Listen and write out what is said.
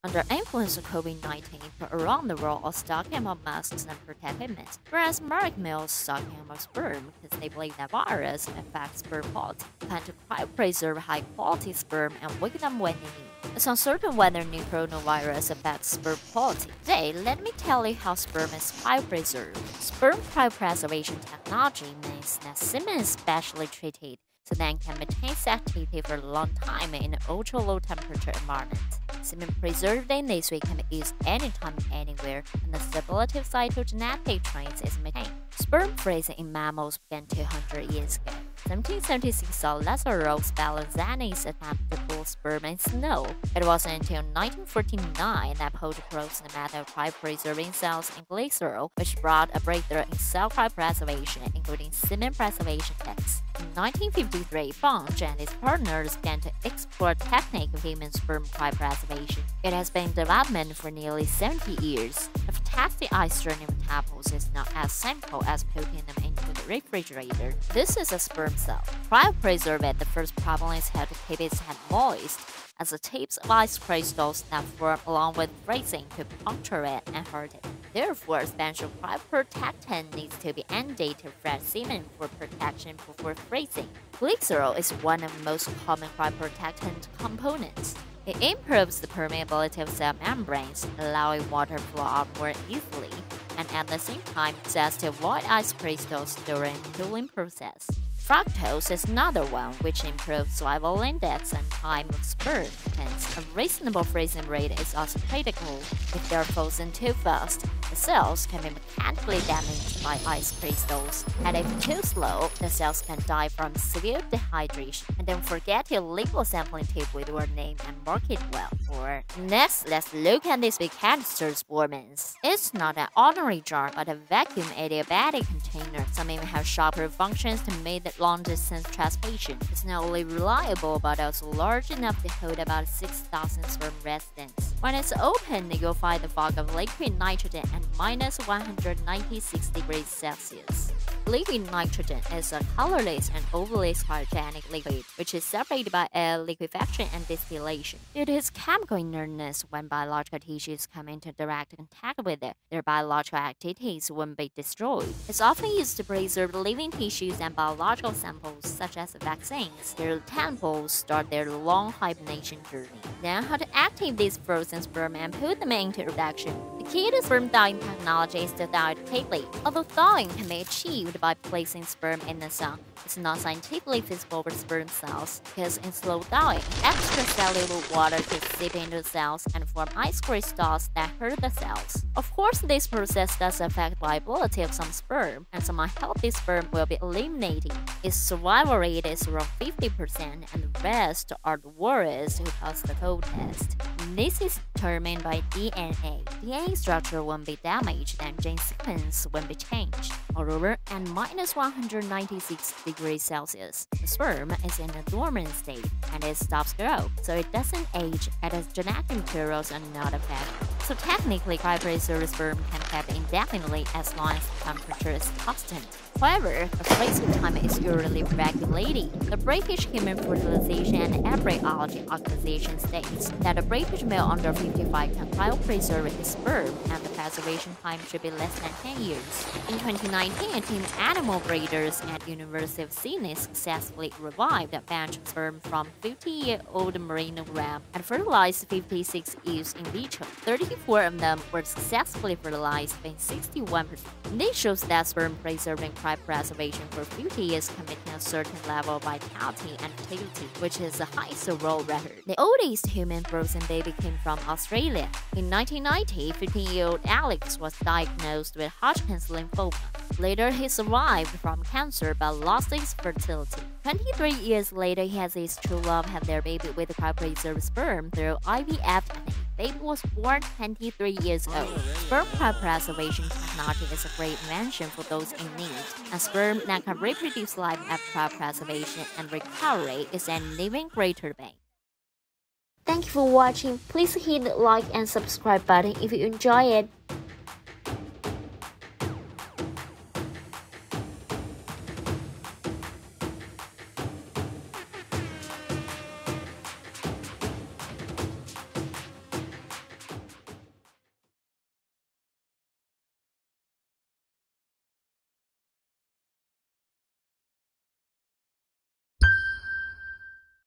Under influence of COVID-19, people around the world are stocking up masks and protective mitts, whereas American males stocking up sperm because they believe that virus affects sperm quality, plan to cryopreserve high-quality sperm and wake them when they need. It's uncertain whether new coronavirus affects sperm quality. Today, let me tell you how sperm is cryopreserved. Sperm cryopreservation technology means that semen is specially treated so that it can maintain its activity for a long time in an ultra-low temperature environment. Semen preserved in this way can be used anytime, anywhere, and the stability of cytogenetic traits is maintained. Sperm freezing in mammals began 200 years ago. 1776 saw Lazaro Spallanzani's attempt to pull sperm in snow. It wasn't until 1949 that Paul proposed the method of cryopreserving cells in glycerol, which brought a breakthrough in cell cryopreservation, including semen preservation techniques. In 1953, Bunge and his partners began to explore the technique of human sperm cryopreservation. It has been in development for nearly 70 years. If testing ice churning metabolism is not as simple as putting them into the refrigerator, this is a sperm cell. Cryopreserve, the first problem is how to keep its head moist, as the tips of ice crystals that form along with freezing could puncture it and hurt it. Therefore, a special cryoprotectant needs to be added to fresh semen for protection before freezing. Glycerol is one of the most common cryoprotectant components. It improves the permeability of cell membranes, allowing water to flow out more easily, and at the same time, says to avoid ice crystals during the cooling process. Fructose is another one which improves survival index and time of sperm. Hence, a reasonable freezing rate is also critical. If they are frozen too fast, the cells can be mechanically damaged by ice crystals, and if too slow, the cells can die from severe dehydration. And don't forget to label sampling tube with your name and mark it well. Next, let's look at this big canister Spormans. It's not an ordinary jar, but a vacuum adiabatic container. Some even have sharper functions to make the long-distance transportation. It's not only reliable, but also large enough to hold about 6,000 sperm residents. When it's open, you'll find the fog of liquid nitrogen at minus 196 degrees Celsius. Liquid nitrogen is a colorless and odorless cryogenic liquid, which is separated by air liquefaction and distillation. Due to its chemical inertness, when biological tissues come into direct contact with it, their biological activities won't be destroyed. It's often used to preserve living tissues and biological samples, such as vaccines. Their tadpoles start their long hibernation journey. Now, how to activate these frozen sperm and put them into production. The key to sperm thawing technology is to thaw it quickly. Although thawing can be achieved by placing sperm in the sun, it's not scientifically feasible for sperm cells because in slow thawing, extracellular water can seep into the cells and form ice crystals that hurt the cells. Of course, this process does affect viability of some sperm, and some unhealthy sperm will be eliminated. Its survival rate is around 50%, and the rest are the worst who pass the cold test. This is determined by DNA. DNA structure won't be damaged and gene sequence won't be changed. Moreover, at minus 196 degrees Celsius, the sperm is in a dormant state and it stops growth, so it doesn't age and its genetic materials are not affected. So technically, cryopreserved sperm can be kept indefinitely as long as the temperature is constant. However, the freezing time is usually regulated. The British Human Fertilization and Embryology Organization states that a British male under 55 can cryopreserve his sperm, and the preservation time should be less than 10 years. In 2019, a team of animal breeders at University of Sydney successfully revived a batch of sperm from 50-year-old merino ram and fertilized 56 ewes in vitro. 34 of them were successfully fertilized, being 61%. This shows that sperm preserved in cryopreservation for 50 years can maintain a certain level of vitality and fertility, which is the highest overall record. The oldest human frozen baby came from Australia. In 1990, 15-year-old Alex was diagnosed with Hodgkin's lymphoma. Later, he survived from cancer but lost his fertility. 23 years later, he has his true love had their baby with cryopreserved sperm through IVF technique. Baby was born 23 years old. Sperm cryopreservation technology is a great invention for those in need, and sperm that can reproduce life after cryopreservation and recovery is an even greater thing. Thank you for watching. Please hit the like and subscribe button if you enjoy it.